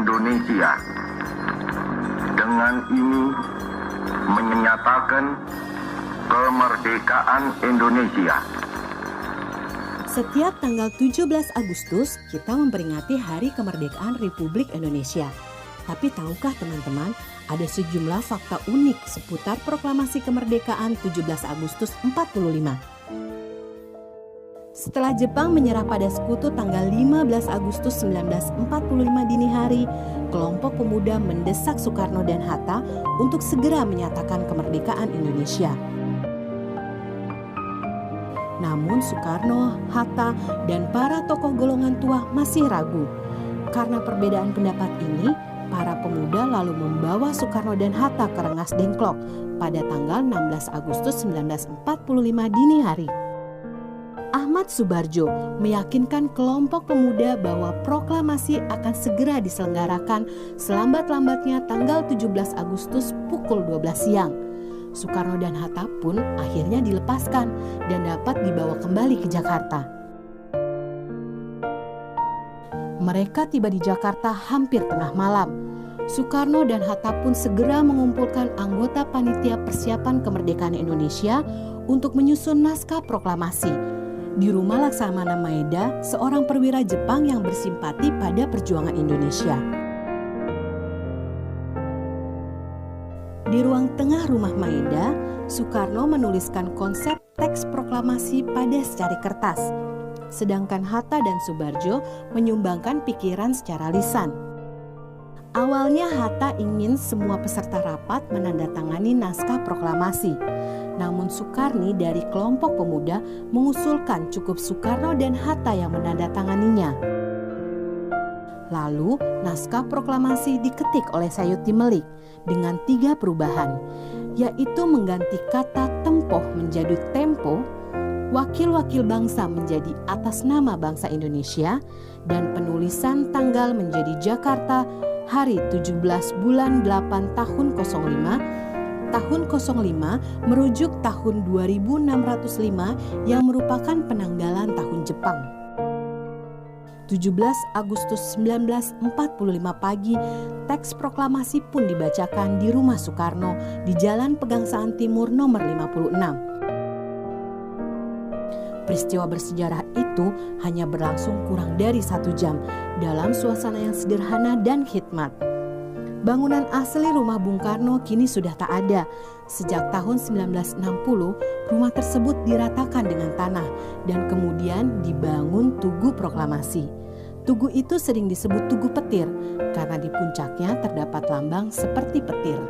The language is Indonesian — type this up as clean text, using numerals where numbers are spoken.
Indonesia. Dengan ini menyatakan kemerdekaan Indonesia. Setiap tanggal 17 Agustus kita memperingati Hari Kemerdekaan Republik Indonesia. Tapi tahukah teman-teman, ada sejumlah fakta unik seputar proklamasi kemerdekaan 17 Agustus 45. Setelah Jepang menyerah pada sekutu tanggal 15 Agustus 1945 dini hari, kelompok pemuda mendesak Soekarno dan Hatta untuk segera menyatakan kemerdekaan Indonesia. Namun Soekarno, Hatta, dan para tokoh golongan tua masih ragu. Karena perbedaan pendapat ini, para pemuda lalu membawa Soekarno dan Hatta ke Rengas Dengklok pada tanggal 16 Agustus 1945 dini hari. Ahmad Subarjo meyakinkan kelompok pemuda bahwa proklamasi akan segera diselenggarakan selambat-lambatnya tanggal 17 Agustus pukul 12 siang. Soekarno dan Hatta pun akhirnya dilepaskan dan dapat dibawa kembali ke Jakarta. Mereka tiba di Jakarta hampir tengah malam. Soekarno dan Hatta pun segera mengumpulkan anggota panitia persiapan kemerdekaan Indonesia untuk menyusun naskah proklamasi. Di rumah Laksamana Maeda, seorang perwira Jepang yang bersimpati pada perjuangan Indonesia. Di ruang tengah rumah Maeda, Soekarno menuliskan konsep teks proklamasi pada secari kertas, sedangkan Hatta dan Subarjo menyumbangkan pikiran secara lisan. Awalnya Hatta ingin semua peserta rapat menandatangani naskah proklamasi. Namun Soekarni dari kelompok pemuda mengusulkan cukup Soekarno dan Hatta yang menandatanganinya. Lalu naskah proklamasi diketik oleh Sayuti Melik dengan 3 perubahan, yaitu mengganti kata tempoh menjadi tempo, wakil-wakil bangsa menjadi atas nama bangsa Indonesia, dan penulisan tanggal menjadi Jakarta hari 17 bulan 8 tahun 05. Tahun 05 merujuk tahun 2605 yang merupakan penanggalan tahun Jepang. 17 Agustus 1945 pagi, teks proklamasi pun dibacakan di rumah Soekarno di Jalan Pegangsaan Timur nomor 56. Peristiwa bersejarah itu hanya berlangsung kurang dari 1 jam dalam suasana yang sederhana dan khidmat. Bangunan asli rumah Bung Karno kini sudah tak ada. Sejak tahun 1960, rumah tersebut diratakan dengan tanah dan kemudian dibangun Tugu Proklamasi. Tugu itu sering disebut Tugu Petir karena di puncaknya terdapat lambang seperti petir.